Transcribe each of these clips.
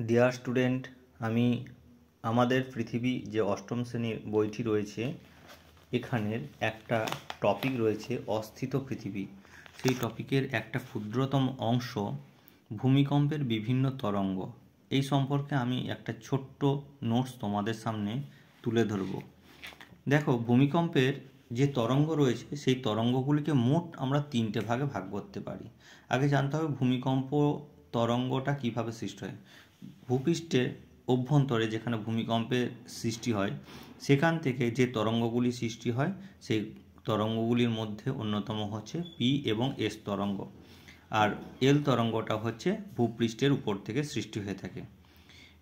Dear student, আমি আমাদের পৃথিবী যে অষ্টম শ্রেণীর বইটি রয়েছে এখানের একটা টপিক রয়েছে অস্থিত পৃথিবী। সেই টপিকের একটা ক্ষুদ্রতম অংশ ভূমিকম্পের বিভিন্ন তরঙ্গ। এই সম্পর্কে আমি একটা ছোট্ট নোটস তোমাদের সামনে তুলে ধরব। দেখো, ভূমিকম্পের যে তরঙ্গ রয়েছে সেই তরঙ্গগুলিকে মোট আমরা তিনটে ভাগে ভাগ করতে পারি। আগে জানতে হবে ভূমিকম্প তরঙ্গটা কিভাবে সৃষ্টি হয়। ভূপৃষ্ঠের অভ্যন্তরে যেখানে ভূমিকম্পের সৃষ্টি হয় সেখান থেকে যে তরঙ্গগুলি সৃষ্টি হয় সেই তরঙ্গগুলির মধ্যে অন্যতম হচ্ছে পি এবং এস তরঙ্গ, আর এল তরঙ্গটা হচ্ছে ভূপৃষ্ঠের উপর থেকে সৃষ্টি হয়ে থাকে।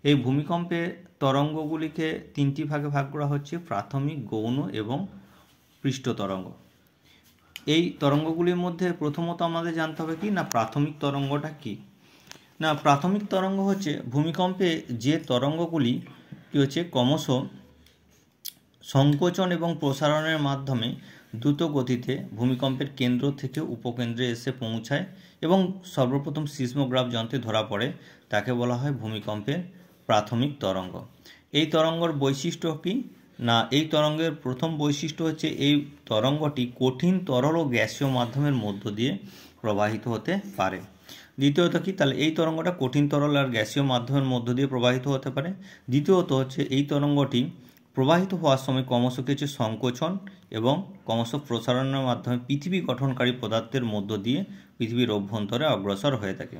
এই ভূমিকম্পের তরঙ্গগুলিকে তিনটি ভাগে ভাগ করা হচ্ছে: প্রাথমিক, গৌণ এবং পৃষ্ঠ তরঙ্গ। এই তরঙ্গগুলির মধ্যে প্রথমত আমাদের জানতে হবে কি না, প্রাথমিক তরঙ্গটা কি না। প্রাথমিক তরঙ্গ হচ্ছে ভূমিকম্পে যে তরঙ্গগুলি কি হচ্ছে ক্রমশ সংকোচন এবং প্রসারণের মাধ্যমে দ্রুত গতিতে ভূমিকম্পের কেন্দ্র থেকে উপকেন্দ্রে এসে পৌঁছায় এবং সর্বপ্রথম সিসমোগ্রাফ যন্ত্রে ধরা পড়ে, তাকে বলা হয় ভূমিকম্পের প্রাথমিক তরঙ্গ। এই তরঙ্গর বৈশিষ্ট্য কি না, এই তরঙ্গের প্রথম বৈশিষ্ট্য হচ্ছে এই তরঙ্গটি কঠিন তরল ও গ্যাসীয় মাধ্যমের মধ্য দিয়ে প্রবাহিত হতে পারে। দ্বিতীয়ত কি, তাহলে এই তরঙ্গটা কঠিন তরল আর গ্যাসীয় মাধ্যমের মধ্য দিয়ে প্রবাহিত হতে পারে। দ্বিতীয়ত হচ্ছে এই তরঙ্গটি প্রবাহিত হওয়ার সময় ক্রমশ কিছু সংকোচন এবং ক্রমশ প্রসারণের মাধ্যমে পৃথিবী গঠনকারী পদার্থের মধ্য দিয়ে পৃথিবীর অভ্যন্তরে অগ্রসর হয়ে থাকে।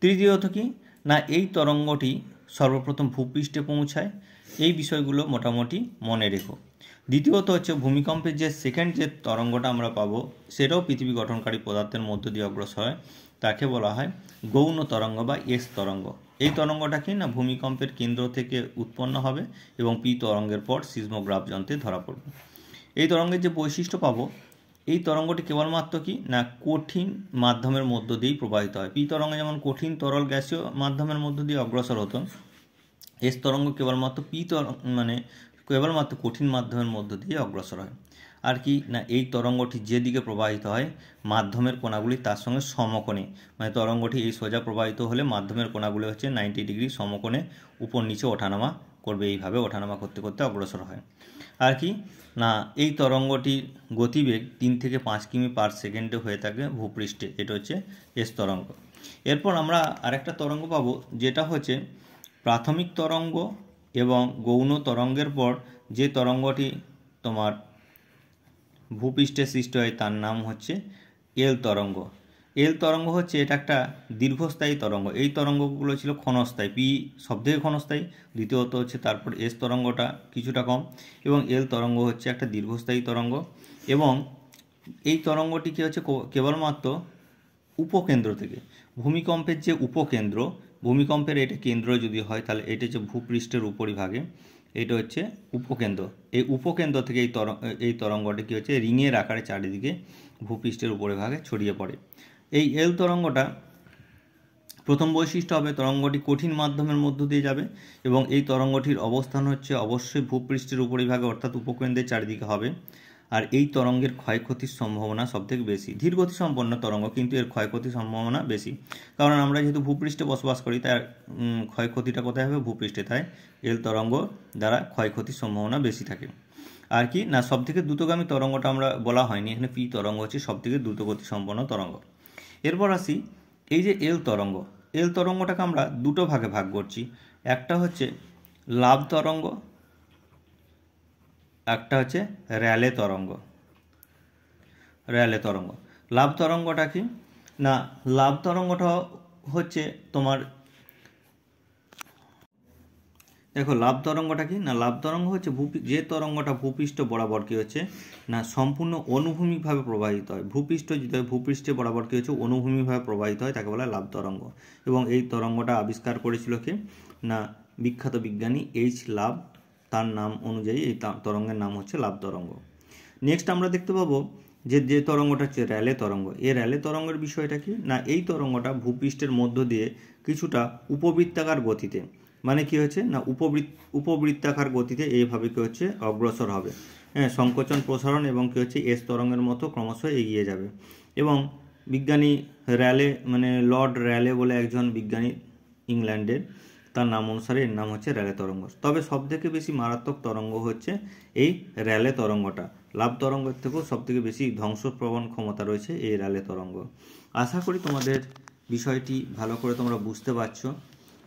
তৃতীয়ত কি না, এই তরঙ্গটি সর্বপ্রথম ভূপৃষ্ঠে পৌঁছায়। এই বিষয়গুলো মোটামুটি মনে রেখো। দ্বিতীয়ত হচ্ছে ভূমিকম্পের যে সেকেন্ড যে তরঙ্গটা আমরা পাবো সেটাও পৃথিবী গঠনকারী পদার্থের মধ্য দিয়ে অগ্রসর হয়, তাকে বলা হয় গৌণ তরঙ্গ বা এস তরঙ্গ। এই তরঙ্গটা কি না ভূমিকম্পের কেন্দ্র থেকে উৎপন্ন হবে এবং পি তরঙ্গের পর সিসমোগ্রাফ যন্ত্রে ধরা পড়বে। এই তরঙ্গের যে বৈশিষ্ট্য পাবো, এই তরঙ্গটি কেবলমাত্র কি না কঠিন মাধ্যমের মধ্য দিয়েই প্রবাহিত হয়। পি তরঙ্গে যেমন কঠিন তরল গ্যাসীয় মাধ্যমের মধ্য দিয়ে অগ্রসর হতো, এস তরঙ্গ কেবলমাত্র কেবলমাত্র কঠিন মাধ্যমের মধ্য দিয়ে অগ্রসর হয়। আর কি না, এই তরঙ্গটি যেদিকে প্রবাহিত হয় মাধ্যমের কোণাগুলি তার সঙ্গে সমকোণে, তরঙ্গটি এই সোজা প্রবাহিত হলে মাধ্যমের কোণাগুলি হচ্ছে 90 ডিগ্রি সমকোণে উপর নিচে ওঠানামা করবে, এইভাবে ওঠানামা করতে করতে অগ্রসর হয়। আর কি না, এই তরঙ্গটির গতিবেগ 3 থেকে 5 কিমি পার সেকেন্ডে হয়ে থাকে ভূপৃষ্ঠে। এটা হচ্ছে এস তরঙ্গ। এরপর আমরা আরেকটা তরঙ্গ পাবো যেটা হচ্ছে প্রাথমিক তরঙ্গ এবং গৌণ তরঙ্গের পর যে তরঙ্গটি তোমার ভূপৃষ্ঠে সৃষ্টি হয় তার নাম হচ্ছে এল তরঙ্গ। এল তরঙ্গ হচ্ছে এটা একটা দীর্ঘস্থায়ী তরঙ্গ। এই তরঙ্গগুলো ছিল ক্ষণস্থায়ী, পি সবথেকে ক্ষণস্থায়ী। দ্বিতীয়ত হচ্ছে তারপর এস তরঙ্গটা কিছুটা কম এবং এল তরঙ্গ হচ্ছে একটা দীর্ঘস্থায়ী তরঙ্গ। এবং এই তরঙ্গটি কি হচ্ছে কেবলমাত্র উপকেন্দ্র থেকে, ভূমিকম্পের যে উপকেন্দ্র, ভূমিকম্পের এটা কেন্দ্র যদি হয় তাহলে এটা হচ্ছে ভূপৃষ্ঠের উপরিভাগে, এটা হচ্ছে উপকেন্দ্র। এই উপকেন্দ্র থেকে এই তরঙ্গটি কী হচ্ছে রিংয়ের আকারে চারিদিকে ভূপৃষ্ঠের উপরিভাগে ছড়িয়ে পড়ে। এই এল তরঙ্গটা প্রথম বৈশিষ্ট্য হবে তরঙ্গটি কঠিন মাধ্যমের মধ্য দিয়ে যাবে এবং এই তরঙ্গটির অবস্থান হচ্ছে অবশ্যই ভূপৃষ্ঠের উপরিভাগে অর্থাৎ উপকেন্দ্রের চারিদিকে হবে। আর এই তরঙ্গের ক্ষয়ক্ষতির সম্ভাবনা সবথেকে বেশি। ধীরগতি সম্পন্ন তরঙ্গ কিন্তু এর ক্ষয়ক্ষতির সম্ভাবনা বেশি, কারণ আমরা যেহেতু ভূপৃষ্ঠে বসবাস করি তার ক্ষয়ক্ষতিটা কোথায় হবে, ভূপৃষ্ঠে। তাই এল তরঙ্গ দ্বারা ক্ষয়ক্ষতির সম্ভাবনা বেশি থাকে। আর কি না, সবথেকে দ্রুতগামী তরঙ্গটা আমরা বলা হয়নি, এখানে পি তরঙ্গ হচ্ছে সবথেকে দ্রুতগতি সম্পন্ন তরঙ্গ। এরপর আসি এই যে এল তরঙ্গ, এল তরঙ্গটাকে আমরা দুটো ভাগে ভাগ করছি। একটা হচ্ছে লাভ তরঙ্গ, একটা হচ্ছে র্যালে তরঙ্গ। র্যালে তরঙ্গ, লাভ তরঙ্গটা কি না, লাভ তরঙ্গটা হচ্ছে তোমার, দেখো লাভ তরঙ্গটা কি না, লাভ তরঙ্গ হচ্ছে যে তরঙ্গটা ভূপৃষ্ঠ বরাবর কি হচ্ছে না সম্পূর্ণ অনুভূমিকভাবে প্রবাহিত হয়। ভূপৃষ্ঠ যদি হয় ভূপৃষ্ঠে বরাবর কি হচ্ছে অনুভূমিকভাবে প্রবাহিত হয়, তাকে বলা হয় লাভ তরঙ্গ। এবং এই তরঙ্গটা আবিষ্কার করেছিল কে না বিখ্যাত বিজ্ঞানী এইচ লাভ, তার নাম অনুযায়ী এই তরঙ্গের নাম হচ্ছে লাভ তরঙ্গ। নেক্সট আমরা দেখতে পাবো যে তরঙ্গটা হচ্ছে র্যালে তরঙ্গ। এই র্যালে তরঙ্গের বিষয়টা কি না, এই তরঙ্গটা ভূপৃষ্ঠের মধ্য দিয়ে কিছুটা উপবৃত্তাকার গতিতে, মানে কি হচ্ছে না উপবৃত্তাকার গতিতে এইভাবে কি হচ্ছে অগ্রসর হবে। হ্যাঁ, সংকোচন প্রসারণ এবং কি হচ্ছে এস তরঙ্গের মতো ক্রমশ এগিয়ে যাবে। এবং বিজ্ঞানী র্যালে লর্ড র্যালে বলে একজন বিজ্ঞানী ইংল্যান্ডের, তার নাম অনুসারে এর নাম হচ্ছে র্যালে তরঙ্গ। তবে সবথেকে বেশি মারাত্মক তরঙ্গ হচ্ছে এই র্যালে তরঙ্গটা। লাভ তরঙ্গের থেকেও সবথেকে বেশি ধ্বংসপ্রবণ ক্ষমতা রয়েছে এই র্যালে তরঙ্গ। আশা করি তোমাদের বিষয়টি ভালো করে তোমরা বুঝতে পারছো।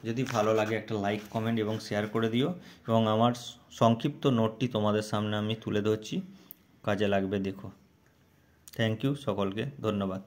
যদি ভালো লাগে একটা লাইক, কমেন্ট এবং শেয়ার করে দিও, এবং আমার সংক্ষিপ্ত নোটটি তোমাদের সামনে আমি তুলে ধরছি, কাজে লাগবে দেখো। থ্যাংক ইউ, সকলকে ধন্যবাদ।